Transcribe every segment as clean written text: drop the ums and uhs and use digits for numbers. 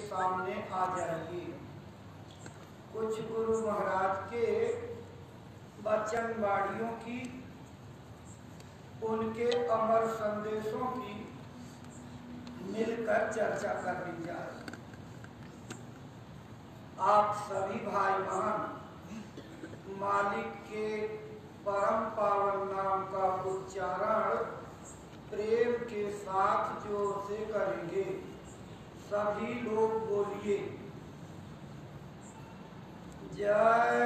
सामने आ जाएगी। कुछ गुरु महाराज के वचनवाणियों की, उनके अमर संदेशों की मिलकर चर्चा कर ली जाए। आप सभी भाई बहन मालिक के परम पावन नाम का उच्चारण प्रेम के साथ जोर से करेंगे। सभी लोग बोलिए जय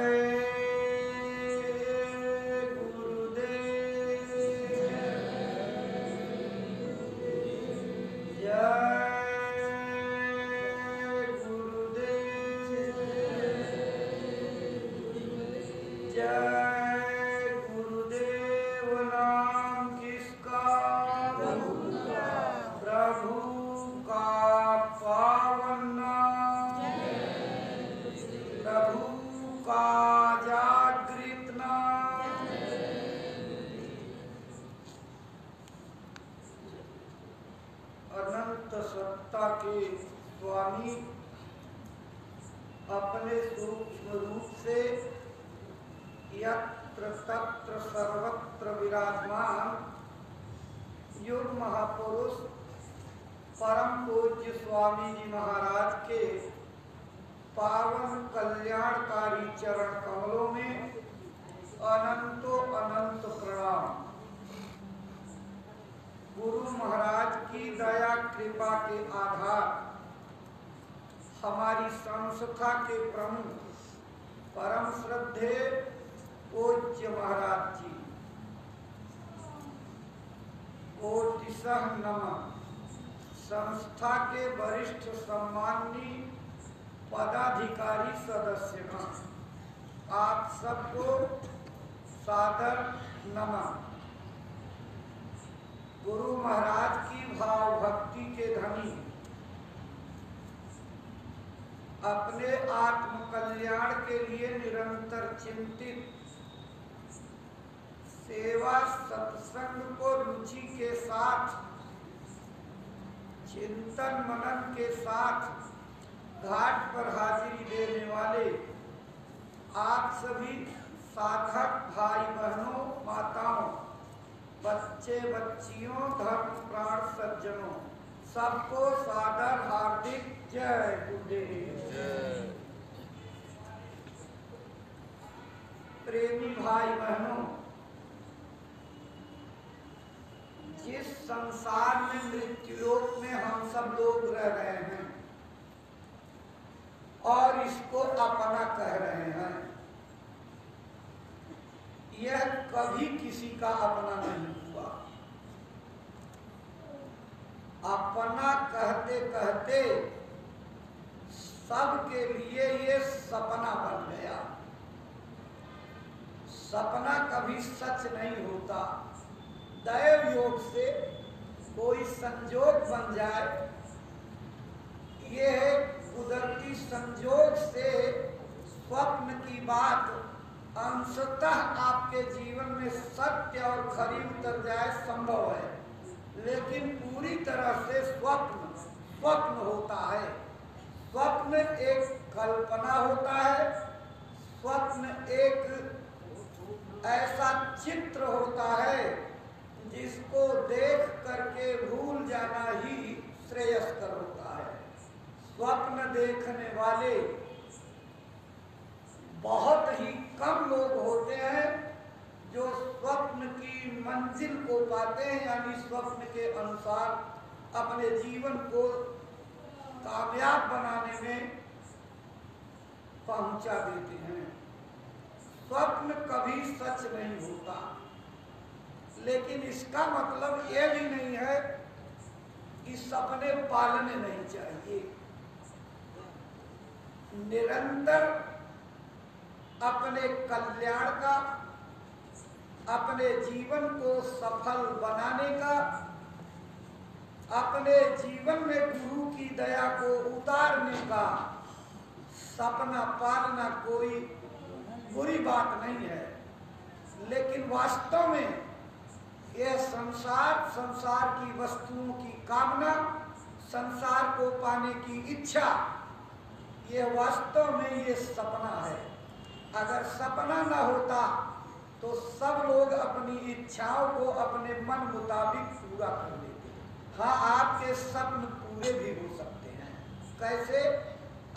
गुरुदेव, जय गुरुदेव, जय गुरुदेव। नाम किसका? प्रभु का पावन नाम, प्रभु का जागृत नाम। अनंत सत्ता के स्वामी अपने सूक्ष्म रूप से यत्र तत्र सर्वत्र विराजमान युग महापुरुष परम पूज्य स्वामी जी महाराज के पावन कल्याणकारी चरण कमलों में अनंतो अनंत प्रणाम। गुरु महाराज की दया कृपा के आधार हमारी संस्था के प्रमुख परम श्रद्धे पूज्य महाराज जी कोटिशः नमः। संस्था के वरिष्ठ सम्माननीय पदाधिकारी सदस्यगण, आप सबको सादर नमन। गुरु महाराज की भाव भक्ति के धनी, अपने आत्म कल्याण के लिए निरंतर चिंतित, सेवा सत्संग को रुचि के साथ, चिंतन मनन के साथ घाट पर हाजिरी देने वाले आप सभी साधक भाई बहनों, माताओं, बच्चे बच्चियों, धर्म प्राण सज्जनों, सबको सादर हार्दिक जय गुरुदेव। प्रेमी भाई बहनों, जिस संसार में मृत्युलोक में हम सब लोग रह रहे हैं और इसको अपना कह रहे हैं, यह कभी किसी का अपना नहीं हुआ। अपना कहते कहते सबके लिए ये सपना बन गया। सपना कभी सच नहीं होता। दैव योग से कोई संजोग बन जाए, ये कुदरती संजोग से स्वप्न की बात अंशतः आपके जीवन में सत्य और खरी उतर जाए, संभव है, लेकिन पूरी तरह से स्वप्न होता है। स्वप्न एक कल्पना होता है। स्वप्न एक ऐसा चित्र होता है जिसको देख करके भूल जाना ही श्रेयस्कर होता है। स्वप्न देखने वाले बहुत ही कम लोग होते हैं जो स्वप्न की मंजिल को पाते हैं, यानी स्वप्न के अनुसार अपने जीवन को कामयाब बनाने में पहुंचा देते हैं। स्वप्न कभी सच नहीं होता, लेकिन इसका मतलब ये भी नहीं है कि सपने पालने नहीं चाहिए। निरंतर अपने कल्याण का, अपने जीवन को सफल बनाने का, अपने जीवन में गुरु की दया को उतारने का सपना पालना कोई बुरी बात नहीं है, लेकिन वास्तव में यह संसार की वस्तुओं की कामना संसार को पाने की इच्छा, ये वास्तव में ये सपना है। अगर सपना न होता तो सब लोग अपनी इच्छाओं को अपने मन मुताबिक पूरा कर लेते। हाँ, आपके सपने पूरे भी हो सकते हैं। कैसे?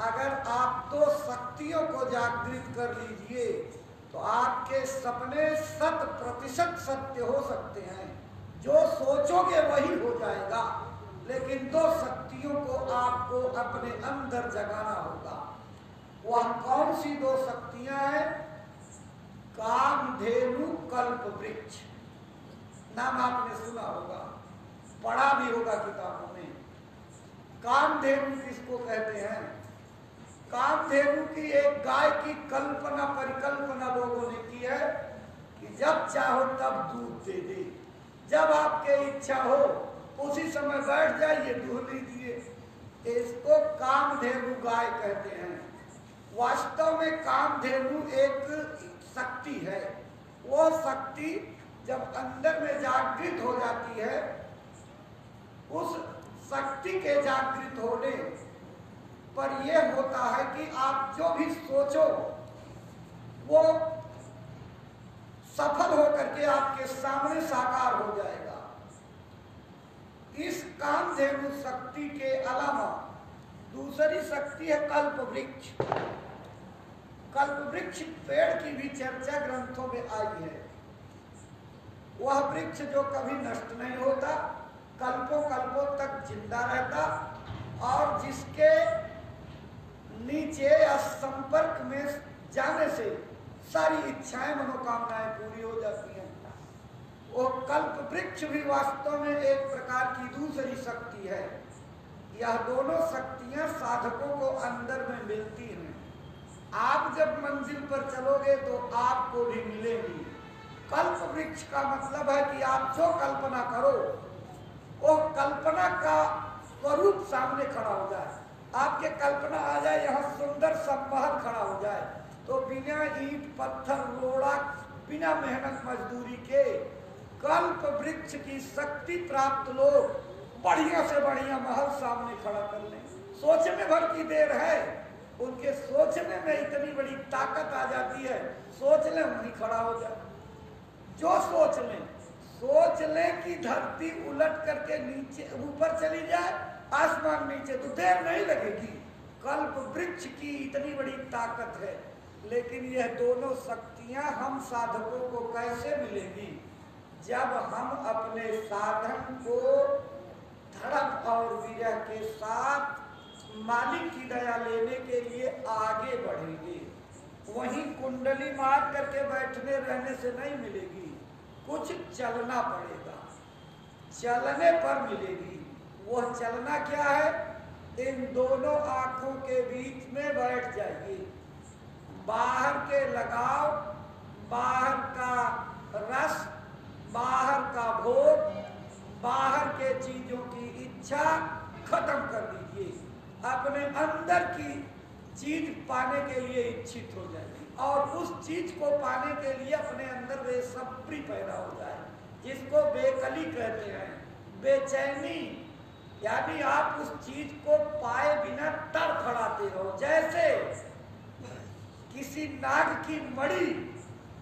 अगर आप तो शक्तियों को जागृत कर लीजिए तो आपके सपने 100% सत्य हो सकते हैं। जो सोचोगे वही हो जाएगा, लेकिन दो शक्तियों को आपको अपने अंदर जगाना होगा। वह कौन सी दो शक्तियां हैं? कामधेनु कल्प वृक्ष, नाम आपने सुना होगा, पढ़ा भी होगा किताबों में। कामधेनु किसको कहते हैं? कामधेनु की एक गाय की कल्पना परिकल्पना लोगों ने की है कि जब चाहो तब दूध दे दे, जब आपके इच्छा हो उसी समय बैठ जाइए, दूध लीजिए। इसको कामधेनु गाय कहते हैं। वास्तव में कामधेनु एक शक्ति है। वो शक्ति जब अंदर में जागृत हो जाती है, उस शक्ति के जागृत होने पर यह होता है कि आप जो भी सोचो वो सफल होकर के आपके सामने साकार हो जाएगा। इस कामधेनु शक्ति के अलावा दूसरी शक्ति है कल्प वृक्ष। कल्प वृक्ष पेड़ की भी चर्चा ग्रंथों में आई है। वह वृक्ष जो कभी नष्ट नहीं होता, कल्पों कल्पों तक जिंदा रहता और जिसके नीचे या संपर्क में जाने से सारी इच्छाएं मनोकामनाएं पूरी हो जाती हैं। वो कल्प वृक्ष भी वास्तव में एक प्रकार की दूसरी शक्ति है। यह दोनों शक्तियां साधकों को अंदर में मिलती हैं। आप जब मंजिल पर चलोगे तो आपको भी मिलेगी। कल्प वृक्ष का मतलब है कि आप जो कल्पना करो वो कल्पना का स्वरूप सामने खड़ा हो जाए। आपके कल्पना आ जाए यहाँ सुंदर सा महल खड़ा हो जाए, तो बिना ईंट पत्थर रोड़ा, बिना मेहनत मजदूरी के कल्प वृक्ष की शक्ति प्राप्त लोग बढ़िया से बढ़िया महल सामने खड़ा कर लें। सोचने भर की देर है, उनके सोचने में इतनी बड़ी ताकत आ जाती है, सोच ले वहीं खड़ा हो जाए। जो सोच लें कि धरती उलट करके नीचे ऊपर चली जाए, आसमान नीचे, तो देर नहीं लगेगी। कल्प वृक्ष की इतनी बड़ी ताकत है। लेकिन यह दोनों शक्तियां हम साधकों को कैसे मिलेगी? जब हम अपने साधन को धड़क और विरह के साथ मालिक की दया लेने के लिए आगे बढ़ेंगे। वहीं कुंडली मार करके बैठने रहने से नहीं मिलेगी, कुछ चलना पड़ेगा, चलने पर मिलेगी। वह चलना क्या है? इन दोनों आंखों के बीच में बैठ जाइए। बाहर के लगाव, बाहर का रस, बाहर का भोग, बाहर के चीजों की इच्छा खत्म कर दीजिए। अपने अंदर की चीज पाने के लिए इच्छित हो जाइए और उस चीज को पाने के लिए अपने अंदर बेसब्री पैदा हो जाए, जिसको बेकली कहते हैं, बेचैनी। यानी आप उस चीज को पाए बिना तड़फड़ाते रहो। जैसे किसी नाग की मणि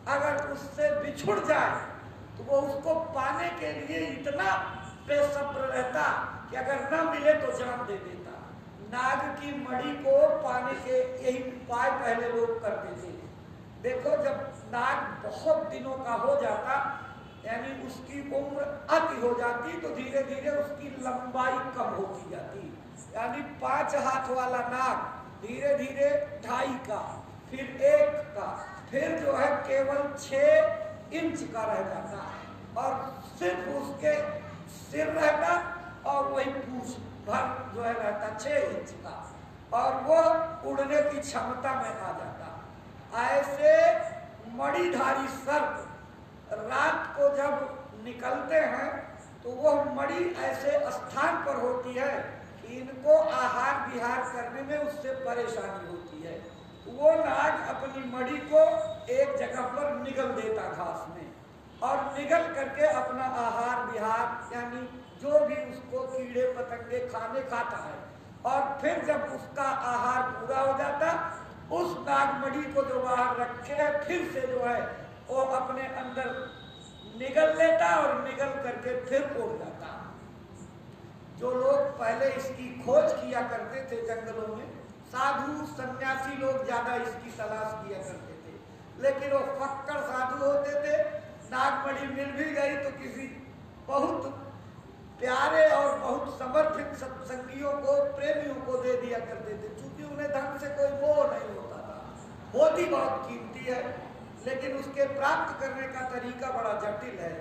अगर उससे बिछुड़ जाए तो वो उसको पाने के लिए इतना बेसब्र रहता कि अगर न मिले तो जान दे देता। नाग की मणि को पाने के यही उपाय पहले लोग करते थे। देखो, जब नाग बहुत दिनों का हो जाता, यानी उसकी उम्र अति हो जाती, तो धीरे धीरे उसकी लंबाई कम होती जाती। यानी 5 हाथ वाला नाग धीरे धीरे 2.5 का, फिर 1 का, फिर जो है केवल 6 इंच का रह जाता और सिर्फ उसके सिर रहता और वही पूंछ भर जो है रहता 6 इंच का, और वो उड़ने की क्षमता में आ जाता। ऐसे मणिधारी सर्प रात को जब निकलते हैं तो वह मणि ऐसे स्थान पर होती है कि इनको आहार विहार करने में उससे परेशानी होती है। वो नाग अपनी मणि को एक जगह पर निगल देता घास में, और निगल करके अपना आहार विहार यानी जो भी उसको कीड़े पतंगे खाने खाता है, और फिर जब उसका आहार पूरा हो जाता, उस नागमणि को जो बाहर रखे है फिर से जो है वो अपने अंदर निगल लेता और निगल करके फिर उड़ जाता। जो लोग पहले इसकी खोज किया करते थे जंगलों में, साधु सन्यासी लोग ज्यादा इसकी तलाश किया करते थे, लेकिन वो फक्कड़ साधु होते थे। नागमणि मिल भी गई तो किसी बहुत प्यारे और बहुत समर्पित सत्संगियों को, प्रेमियों को दे दिया करते थे, क्योंकि उन्हें धन से कोई मोह नहीं होता था। होती बहुत कीमती है, लेकिन उसके प्राप्त करने का तरीका बड़ा जटिल है।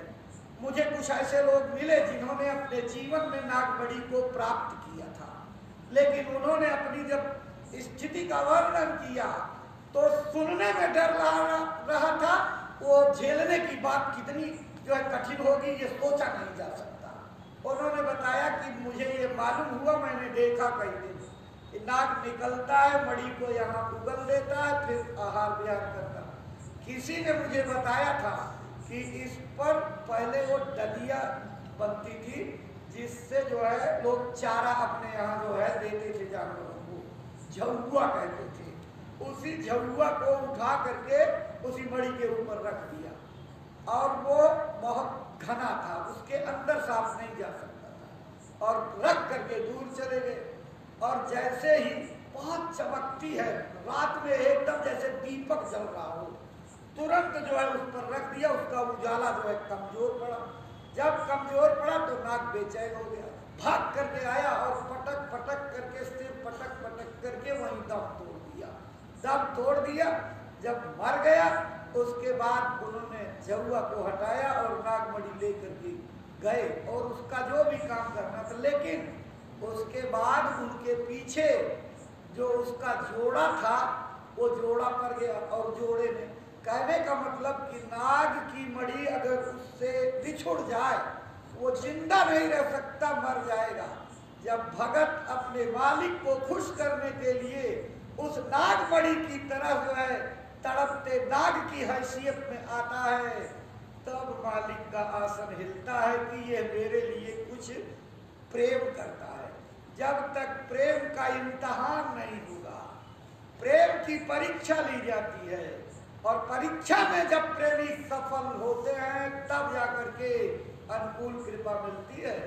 मुझे कुछ ऐसे लोग मिले जिन्होंने अपने जीवन में नागमणि को प्राप्त किया था, लेकिन उन्होंने अपनी जब स्थिति का वर्णन किया तो सुनने में डर रहा था, वो झेलने की बात कितनी जो है कठिन होगी ये सोचा नहीं जा सकता। उन्होंने बताया कि मुझे ये मालूम हुआ, मैंने देखा कई दिन कि नाग निकलता है, मणि को यहाँ उगल देता है, फिर आहार विहार करता। किसी ने मुझे बताया था कि इस पर पहले वो डलिया बनती थी, जिससे जो है लोग चारा अपने यहाँ जो है देते थे जानवरों को, झउआ कहते थे। उसी झउआ को उठा करके उसी मणि के ऊपर रख दिया, और वो बहुत घना था, उसके अंदर सांप नहीं जा सकता था, और रख करके दूर चले गए। और जैसे ही बहुत चमकती है, रात में एकदम जैसे दीपक जल रहा हो, तुरंत जो है उस पर रख दिया, उसका उजाला जो है कमजोर पड़ा। जब कमजोर पड़ा तो नाग बेचैन हो गया, भाग करके आया और पटक पटक करके, सिर पटक पटक करके वहीं दम तोड़ दिया। दम तोड़ दिया, जब मर गया उसके बाद उन्होंने झउआ को हटाया और नागमणि लेकर के गए, और उसका जो भी काम करना था। लेकिन उसके बाद उनके पीछे जो उसका जोड़ा था वो जोड़ा पर गया, और जोड़े ने, कहने का मतलब कि नाग की मणि अगर उससे बिछुड़ जाए वो जिंदा नहीं रह सकता, मर जाएगा। जब भगत अपने मालिक को खुश करने के लिए उस नागमणि की तरह जो है तड़पते नाग की हैसियत में आता है, तब मालिक का आसन हिलता है कि ये मेरे लिए कुछ प्रेम करता है। जब तक प्रेम का इम्तिहान नहीं होगा, प्रेम की परीक्षा ली जाती है, और परीक्षा में जब प्रेमी सफल होते हैं तब जाकर के अनुकूल कृपा मिलती है।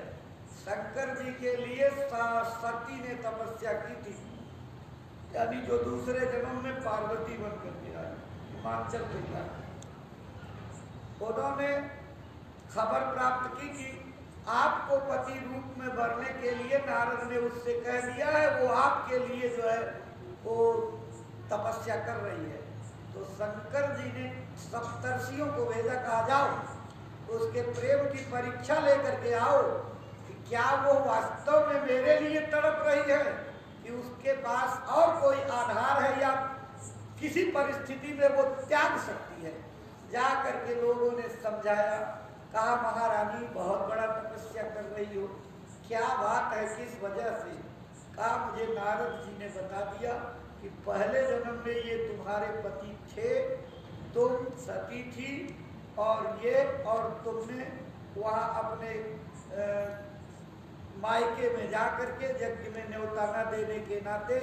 शंकर जी के लिए सती ने तपस्या की थी, यानी जो दूसरे जन्म में पार्वती बन करके आई, हिमाचल प्रदेश। उन्होंने खबर प्राप्त की कि आपको पति रूप में भरने के लिए नारद ने उससे कह दिया है, वो आपके लिए जो है वो तपस्या कर रही है। तो शंकर जी ने सप्तर्षियों को भेजा, कहा जाओ उसके प्रेम की परीक्षा लेकर के आओ कि क्या वो वास्तव में मेरे लिए तड़प रही है, कि उसके पास और कोई आधार है, या किसी परिस्थिति में वो त्याग सकती है। जा करके लोगों ने समझाया, कहा महारानी बहुत बड़ा तपस्या कर रही हो, क्या बात है, किस वजह से? कहा मुझे नारद जी ने बता दिया कि पहले जन्म में ये तुम्हारे पति थे, तुम सती थी, और तुमने वहाँ अपने मायके में जा करके यज्ञ में न्योता न देने के नाते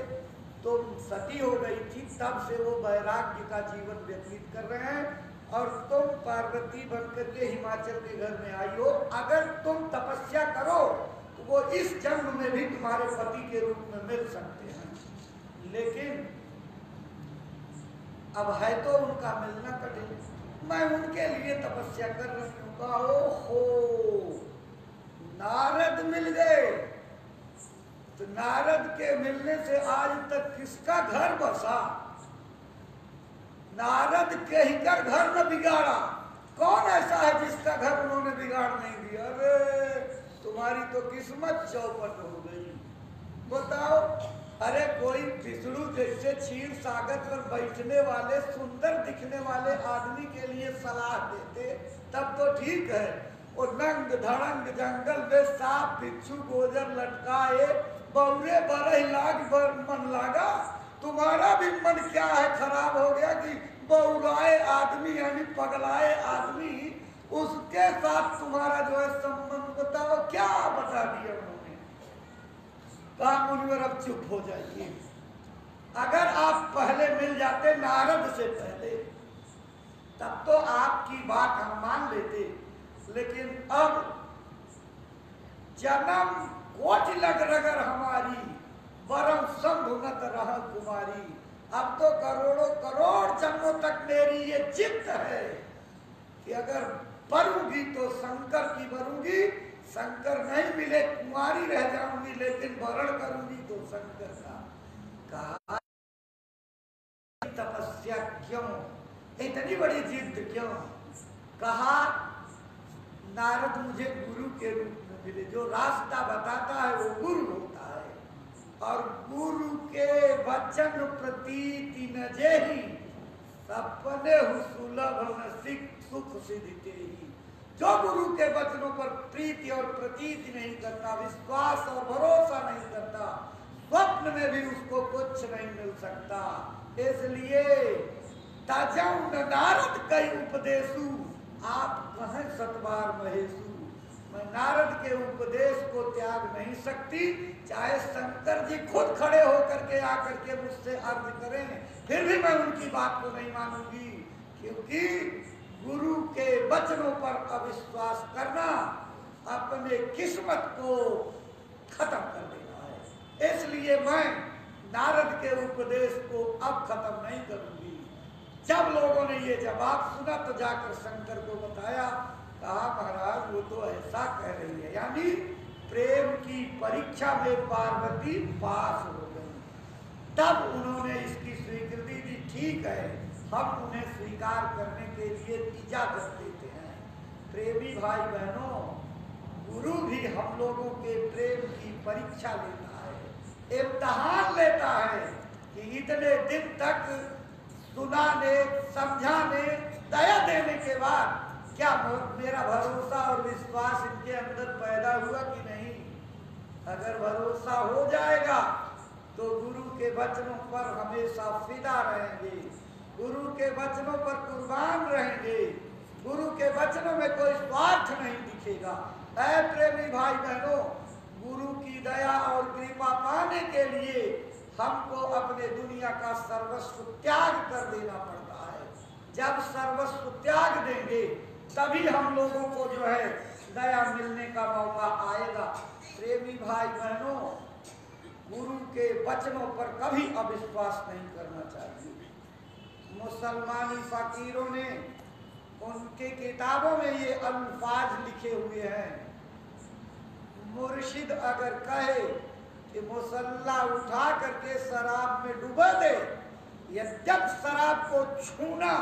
तुम सती हो गई थी, तब से वो वैराग्य का जीवन व्यतीत कर रहे हैं, और तुम पार्वती बनकर के हिमाचल के घर में आई हो। अगर तुम तपस्या करो तो वो इस जन्म में भी तुम्हारे पति के रूप में मिल सकते हैं, लेकिन अब है तो उनका मिलना कठिन। मैं उनके लिए तपस्या कर रही हूँ। कहा हो नारद मिल गए, तो नारद के मिलने से आज तक किसका घर बसा? नारद के ही घर न बिगाड़ा, कौन ऐसा है जिसका घर उन्होंने बिगाड़ नहीं दिया? अरे तुम्हारी तो किस्मत चौपट हो गई। बताओ, अरे कोई विष्णु जैसे क्षीर सागर पर बैठने वाले सुंदर दिखने वाले आदमी के लिए सलाह देते तब तो ठीक है। वो नंग धड़ंग जंगल में सांप बिच्छू गोजर लटकाए, बौरे बरह लाग मन लागा। तुम्हारा भी मन क्या है खराब हो गया कि बौराए आदमी यानी पगलाए आदमी, उसके साथ तुम्हारा जो है संबंध बताओ क्या बता दिया उन्होंने। कहा मुनिवर अब चुप हो जाइए, अगर आप पहले मिल जाते नारद से पहले तब तो आपकी बात हम मान लेते, लेकिन अब जन्म कोटि लग रगर हमारी, वरम संभुगत रह कुमारी। अब तो करोड़ों करोड़ जन्मों तक मेरी ये जिद है कि अगर बरूंगी तो शंकर की बरूंगी, शंकर नहीं मिले कुमारी रह जाऊंगी, लेकिन वरण करूंगी तो शंकर का। कहा तपस्या क्यों, इतनी बड़ी जिद क्यों? कहा नारद मुझे गुरु के रूप में मिले, जो रास्ता बताता है वो गुरु होता है, और गुरु के वचन प्रतीति न जेहि, सपने सुलभ न सुख सिद्धि ही। जो गुरु के वचनों पर प्रीति और प्रतीति नहीं करता, विश्वास और भरोसा नहीं करता, स्वप्न में भी उसको कुछ नहीं मिल सकता। इसलिए तजौ न नारद कई उपदेशु, आप कहें सतबार महेशु। मैं नारद के उपदेश को त्याग नहीं सकती, चाहे शंकर जी खुद खड़े होकर के आकर के मुझसे अर्ज करें, फिर भी मैं उनकी बात को नहीं मानूंगी, क्योंकि गुरु के वचनों पर अविश्वास करना अपने किस्मत को खत्म कर देना है। इसलिए मैं नारद के उपदेश को अब खत्म नहीं करूंगी। जब लोगों ने ये जवाब सुना तो जाकर शंकर को बताया। कहा महाराज वो तो ऐसा कह रही है, यानी प्रेम की परीक्षा में पार्वती पास हो गई। तब उन्होंने इसकी स्वीकृति दी, ठीक है हम उन्हें स्वीकार करने के लिए इजाजत देते हैं। प्रेमी भाई बहनों, गुरु भी हम लोगों के प्रेम की परीक्षा लेता है, इम्तिहान लेता है कि इतने दिन तक सुनाने समझाने दया देने के बाद क्या मेरा भरोसा और विश्वास इनके अंदर पैदा हुआ कि नहीं। अगर भरोसा हो जाएगा तो गुरु के वचनों पर हमेशा फिदा रहेंगे, गुरु के वचनों पर कुर्बान रहेंगे, गुरु के वचनों में कोई स्वार्थ नहीं दिखेगा। ऐ प्रेमी भाई बहनों, गुरु की दया और कृपा पाने के लिए हमको अपने दुनिया का सर्वस्व त्याग कर देना पड़ता है। जब सर्वस्व त्याग देंगे तभी हम लोगों को जो है दया मिलने का मौका आएगा। प्रेमी भाई बहनों, गुरु के वचनों पर कभी अविश्वास नहीं करना चाहिए। मुसलमानी फकीरों ने उनके किताबों में ये अल्फाज लिखे हुए हैं, मुर्शिद अगर कहे कि मुसल्ला उठा करके शराब में डुबा दे, यद्यप शराब को छूना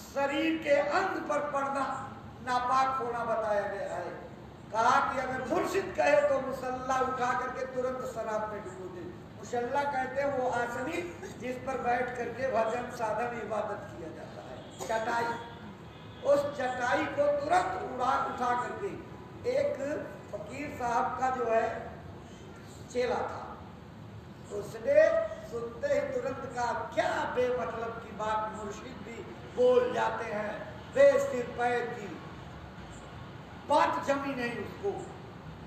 शरीर के अंग पर पड़ना नापाक होना बताया गया है। कहा कि अगर मुर्शिद कहे तो मुसल्ला उठा करके तुरंत शराब में डुबो दे। मुसल्ला कहते हैं वो आसनी जिस पर बैठ करके भजन साधन इबादत किया जाता है, चटाई। उस चटाई को तुरंत उठा करके एक फकीर साहब का जो है चेला था, उसने सुनते ही तुरंत कहा क्या बेमतलब की बात मुर्शिद भी बोल जाते हैं, बेसिर पैर की बात जमी नहीं उसको।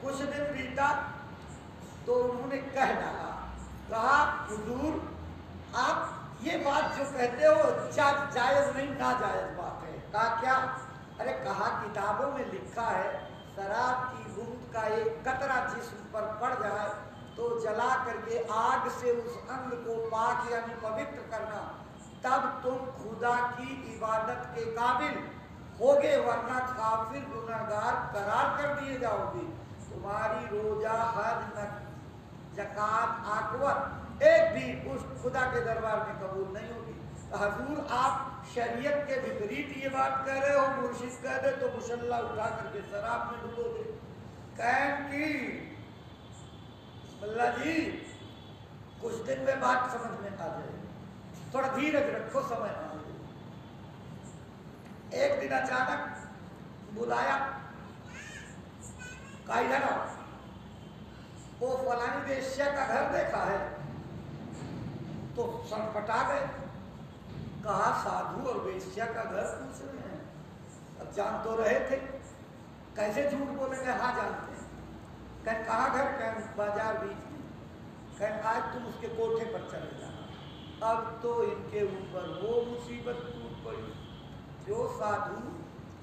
कुछ दिन बीता तो उन्होंने कह डाला, कहा हुजूर आप ये बात जो कहते हो जायज नहीं, नाजायज बात है। कहा क्या? अरे कहा किताबों में लिखा है शराब की बूंद का एक कतरा जिस्म पर पड़ जाए तो जला करके आग से उस अंग को पाक यानी पवित्र करना, तब तुम खुदा की इबादत के काबिल होगे, वरना काफिर गुनहगार करार कर दिए जाओगे। तुम्हारी रोजा हज ज़कात आकवत एक भी उस खुदा के दरबार में कबूल नहीं होगी। तो हजूर आप शरीयत के विपरीत ये बात कह रहे हो, मुर्शिद कह दे तो मुसल्ला उठा करके शराब में डुबो दे। कहन की अल्लाह जी कुछ दिन में बात समझ में आ जाएगी, थोड़ा धीरज रखो, समय आ जाए। एक दिन अचानक बुलाया, कहा इधर आओ, वो फलानी वेश्या का घर देखा है, तो सड़पटा गए। कहा साधु और वेश्या का घर पूछ रहे हैं, अब जान तो रहे थे, कैसे झूठ बोलेंगे? हाँ जानते हैं। कहीं कहाँ घर, कहीं बाजार बीच में, कहीं आज तुम उसके कोठे पर चले जाना। अब तो इनके ऊपर वो मुसीबत टूट पड़ी। जो साधु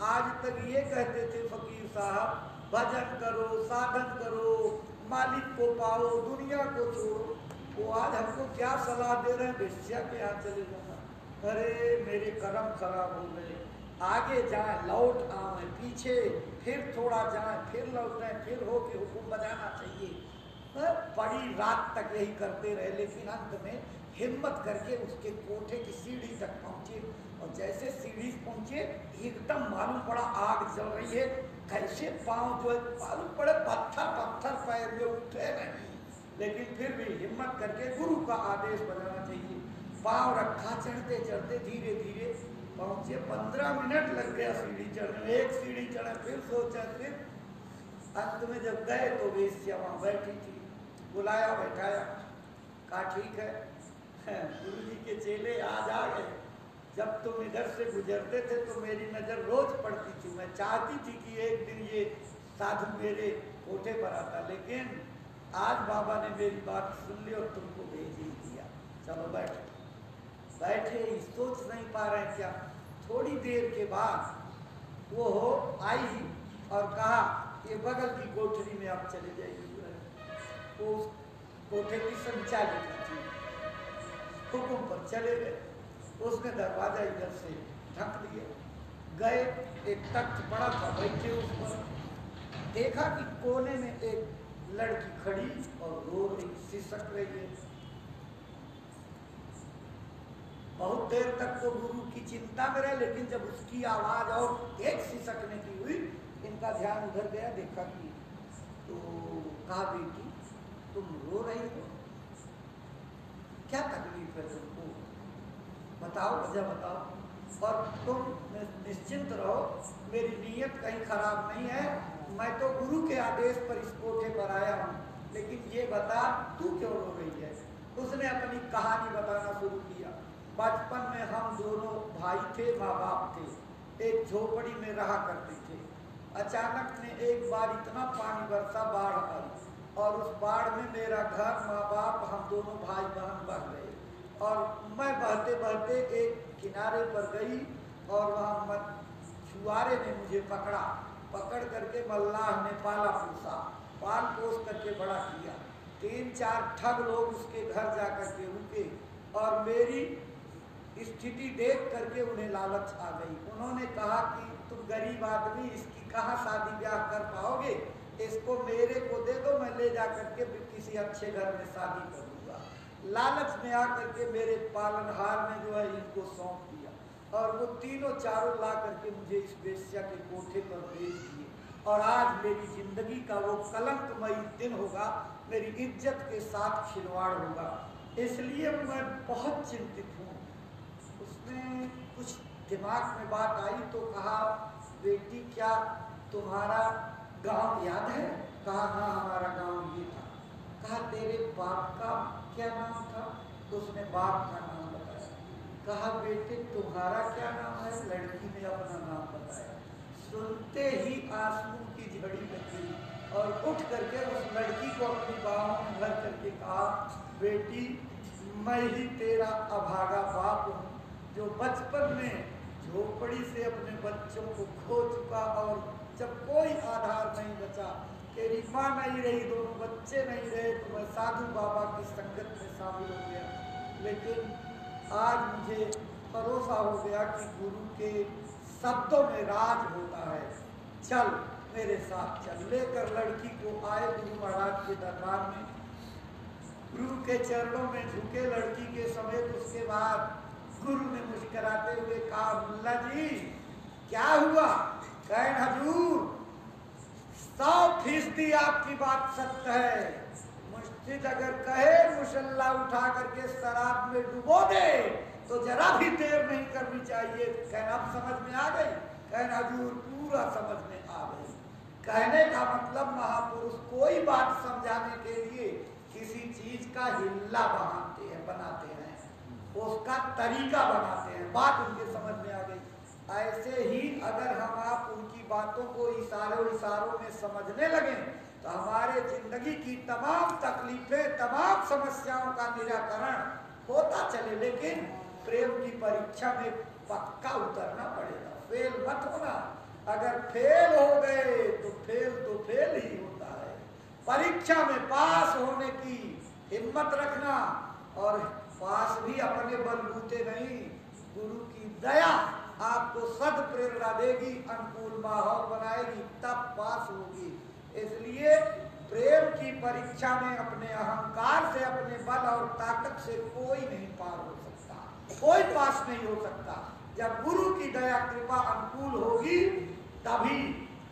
आज तक ये कहते थे फकीर साहब भजन करो, साधन करो, मालिक को पाओ, दुनिया को छोड़ो, वो आज हमको क्या सलाह दे रहे हैं, वेश्या के यहाँ चले जाना। अरे मेरे कर्म खराब हो गए, आगे जाए लौट आए, पीछे फिर थोड़ा जाए फिर लौटें, फिर हो के हुक्म बजाना चाहिए। बड़ी रात तक यही करते रहे, लेकिन अंत में हिम्मत करके उसके कोठे की सीढ़ी तक पहुंचे। और जैसे सीढ़ी पहुंचे एकदम मालूम पड़ा आग जल रही है। कैसे पांव जो है मालूम पड़े पत्थर पत्थर पैर में उठे नहीं, लेकिन फिर भी हिम्मत करके गुरु का आदेश बजाना चाहिए। पांव रखा, चढ़ते चढ़ते धीरे धीरे पहुंचे। 15 मिनट लग गया सीढ़ी चढ़ने में। एक सीढ़ी चढ़े, फिर सोचा, फिर अंत में जब गए तो वेश्या वहां बैठी थी। बुलाया, बैठाया, कहा ठीक है, गुरु जी के चेले आज आ गए। जब तुम इधर से गुजरते थे तो मेरी नजर रोज पड़ती थी। मैं चाहती थी कि एक दिन ये साधु मेरे कोठे पर आता, लेकिन आज बाबा ने मेरी बात सुन ली और तुमको भेज ही दिया। चलो बैठो। बैठे, सोच नहीं पा रहे क्या। थोड़ी देर के बाद वो आई और कहा ये बगल की कोठरी में आप चले जाइए। वो उस कोठे की संचालिका थी, हुक्म पर चले गए। उसने दरवाजा इधर से ढक दिया। गए, एक तख्त पड़ा था, बैठे उस पर। देखा कि कोने में एक लड़की खड़ी और रो रही, सिसक रही है। बहुत देर तक तो गुरु की चिंता में रहे, लेकिन जब उसकी आवाज और एक सिसकने की हुई, इनका ध्यान उधर गया। देखा कि तो कहा बेटी तुम रो रही हो, क्या तकलीफ है तुमको, बताओ, वजह बताओ। और तुम निश्चिंत रहो, मेरी नीयत कहीं खराब नहीं है, मैं तो गुरु के आदेश पर इस कोठे पर आया हूँ, लेकिन ये बता तू क्यों रो रही है। उसने अपनी कहानी बताना शुरू किया। बचपन में हम दोनों भाई थे, माँ बाप थे, एक झोपड़ी में रहा करते थे। अचानक में एक बार इतना पानी बरसा, बाढ़ आई, और उस बाढ़ में मेरा घर, माँ बाप, हम दोनों भाई बहन बह गए। और मैं बहते बहते एक किनारे पर गई और वहाँ मछुआरे ने मुझे पकड़ा। पकड़ करके मल्लाह ने पाला पोसा, पाल पोस करके बड़ा किया। 3-4 ठग लोग उसके घर जा करके रुके और मेरी स्थिति देख करके उन्हें लालच आ गई। उन्होंने कहा कि तुम गरीब आदमी, इसकी कहाँ शादी ब्याह कर पाओगे, इसको मेरे को दे दो, मैं ले जा करके किसी अच्छे घर में शादी करूँगा। लालच में आकर के मेरे पालनहार ने जो है इनको सौंप दिया और वो तीनों चारों ला करके मुझे इस वेश्या के कोठे पर भेज दिए। और आज मेरी जिंदगी का वो कलंकमयी दिन होगा, मेरी इज्जत के साथ खिलवाड़ होगा, इसलिए मैं बहुत चिंतित हूँ। उसने कुछ दिमाग में बात आई तो कहा बेटी क्या तुम्हारा गांव याद है। कहा हाँ हमारा गांव ये था। कहा तेरे बाप का क्या नाम था। तो उसने बाप का नाम बताया। कहा बेटे तुम्हारा क्या नाम है। लड़की ने अपना नाम बताया। सुनते ही आंसू की झड़ी लगी और उठ करके उस लड़की को अपनी बाहों में भर करके कहा बेटी मैं ही तेरा अभागा बाप हूँ, जो बचपन में झोपड़ी से अपने बच्चों को खो चुका और जब कोई आधार नहीं बचा, तेरी माँ नहीं रही, दोनों बच्चे नहीं रहे, तो मैं साधु बाबा की संगत में शामिल हो गया। लेकिन आज मुझे भरोसा हो गया कि गुरु के शब्दों में राज होता है। चल मेरे साथ चल। लेकर लड़की को आए गुरु महाराज के दरबार में, गुरु के चरणों में झुके लड़की के समेत। उसके बाद गुरु ने मुस्कुराते हुए कहा मुल्ला जी क्या हुआ। कहे हजूर 100% आपकी बात सत्य है। मुस्तिद अगर कहे मुसल्ला उठा करके शराब में डुबो दे तो जरा भी देर नहीं करनी चाहिए। कहना अब समझ में आ गई। कहना हजूर पूरा समझ में आ गई। कहने का मतलब महापुरुष कोई बात समझाने के लिए किसी चीज का हिल्ला बनाते हैं, उसका तरीका बनाते हैं, बात उनके समझ में आ गई। ऐसे ही अगर हम आप उनकी बातों को इशारों में समझने लगे तो हमारे जिंदगी की तमाम तकलीफें, तमाम समस्याओं का निराकरण होता चले। लेकिन प्रेम की परीक्षा में पक्का उतरना पड़ेगा, फेल मत होना। अगर फेल हो गए तो फेल ही होता है। परीक्षा में पास होने की हिम्मत रखना, और पास भी अपने बलबूते नहीं, गुरु की दया आपको सद प्रेरणा देगी, अनुकूल माहौल बनाएगी, तब पास होगी। इसलिए प्रेम की परीक्षा में अपने अहंकार से, अपने बल और ताकत से कोई नहीं पार हो सकता, कोई पास नहीं हो सकता। जब गुरु की दया कृपा अनुकूल होगी तभी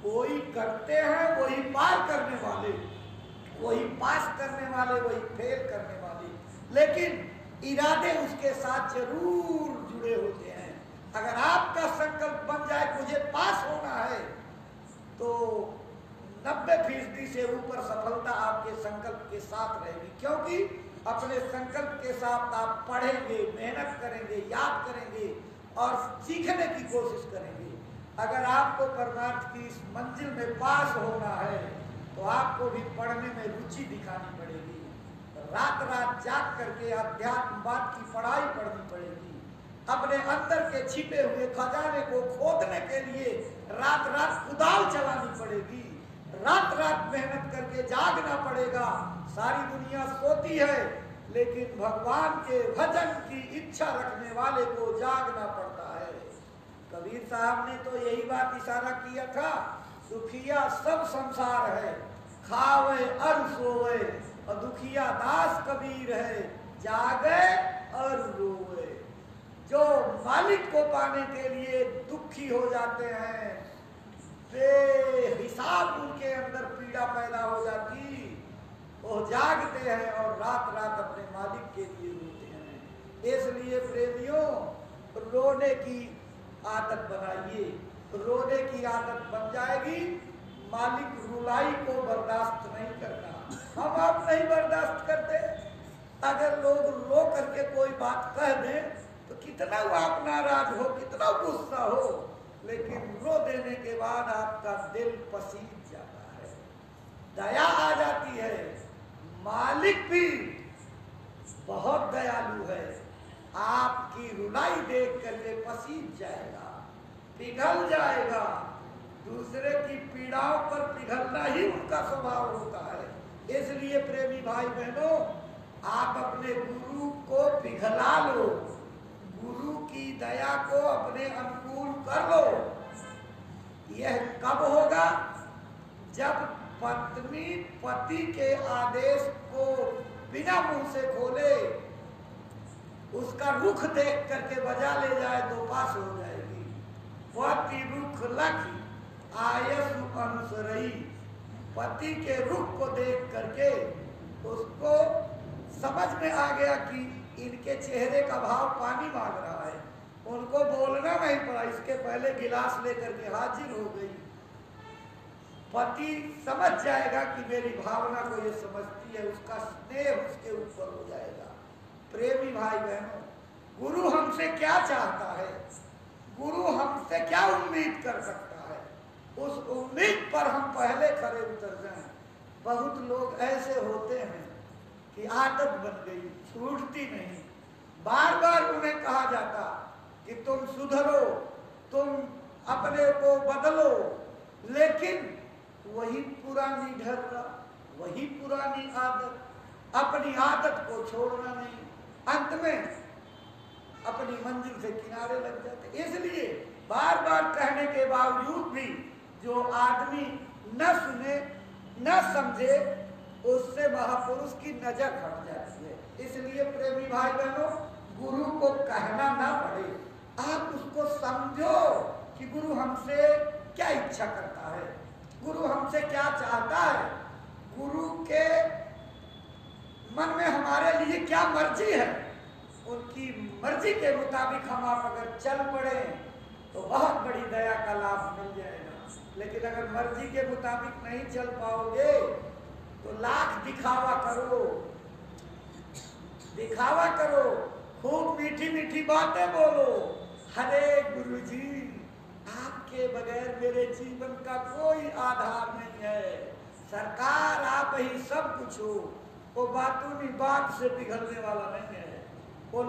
कोई करते हैं वही पार करने वाले, वही पास करने वाले, वही फेल करने वाले, लेकिन इरादे उसके साथ जरूर जुड़े होते हैं। अगर आपका संकल्प बन जाए मुझे पास होना है, तो 90% से ऊपर सफलता आपके संकल्प के साथ रहेगी। क्योंकि अपने संकल्प के साथ आप पढ़ेंगे, मेहनत करेंगे, याद करेंगे और सीखने की कोशिश करेंगे। अगर आपको परमार्थ की इस मंजिल में पास होना है तो आपको भी पढ़ने में रुचि दिखानी पड़ेगी। रात रात जाग करके अध्यात्मवाद की पढ़ाई पढ़नी पड़ेगी। अपने अंदर के छिपे हुए खजाने को खोदने के लिए रात रात कुदाल चलानी पड़ेगी। रात रात मेहनत करके जागना पड़ेगा। सारी दुनिया सोती है, लेकिन भगवान के भजन की इच्छा रखने वाले को जागना पड़ता है। कबीर साहब ने तो यही बात इशारा किया था, दुखिया सब संसार है, खावे और सोवे, और दुखिया दास कबीर है, जागे और रोवे। जो मालिक को पाने के लिए दुखी हो जाते हैं, बेहिसाब उनके अंदर पीड़ा पैदा हो जाती, वो जागते हैं और रात रात अपने मालिक के लिए रोते हैं। इसलिए प्रेमियों, रोने की आदत बनाइए। रोने की आदत बन जाएगी, मालिक रुलाई को बर्दाश्त नहीं करता। हम आप नहीं बर्दाश्त करते। अगर लोग रो करके कोई बात कह दें तो कितना वो आप नाराज हो, कितना गुस्सा हो, लेकिन रो देने के बाद आपका दिल पसीज जाता है, दया आ जाती है। मालिक भी बहुत दयालु है, आपकी रुलाई देख करके पसीज जाएगा, पिघल जाएगा। दूसरे की पीड़ाओं पर पिघलना ही उनका स्वभाव होता है। इसलिए प्रेमी भाई बहनों, आप अपने गुरु को पिघला लो, गुरु की दया को अपने अनुकूल कर लो। यह कब होगा? जब पत्नी पति के आदेश को बिना मुंह से खोले, उसका रुख देख करके बजा ले जाए तो पास हो जाएगी। पति रुख लख आयसु अनुसरई, पति के रुख को देख करके उसको समझ में आ गया कि इनके चेहरे का भाव पानी मांग रहा है। उनको बोलना नहीं पड़ा, इसके पहले गिलास लेकर के हाजिर हो गई। पति समझ जाएगा कि मेरी भावना को ये समझती है, उसका स्नेह उसके ऊपर हो जाएगा। प्रेमी भाई बहनों, गुरु हमसे क्या चाहता है, गुरु हमसे क्या उम्मीद कर सकता है, उस उम्मीद पर हम पहले खड़े उतर जाएं। बहुत लोग ऐसे होते हैं कि आदत बन गई, छूटती नहीं। बार बार उन्हें कहा जाता कि तुम सुधरो, तुम अपने को बदलो, लेकिन वही पुरानी ढर्रा, वही पुरानी आदत, अपनी आदत को छोड़ना नहीं। अंत में अपनी मंजिल से किनारे लग जाते। इसलिए बार बार कहने के बावजूद भी जो आदमी न सुने न समझे, उससे महापुरुष की नजर हट जाती है। इसलिए प्रेमी भाई बहनों, गुरु को कहना ना पड़े, आप उसको समझो कि गुरु हमसे क्या इच्छा करता है, गुरु हमसे क्या चाहता है, गुरु के मन में हमारे लिए क्या मर्जी है। उनकी मर्जी के मुताबिक हम आप अगर चल पड़े तो बहुत बड़ी दया का लाभ मिल जाएगा। लेकिन अगर मर्जी के मुताबिक नहीं चल पाओगे तो लाख दिखावा करो, दिखावा करो, खूब मीठी मीठी बातें बोलो। हरे गुरुजी, आपके बगैर मेरे जीवन का कोई आधार नहीं है, सरकार आप ही सब कुछ हो, वो बातों में बात से पिघलने वाला नहीं है, वो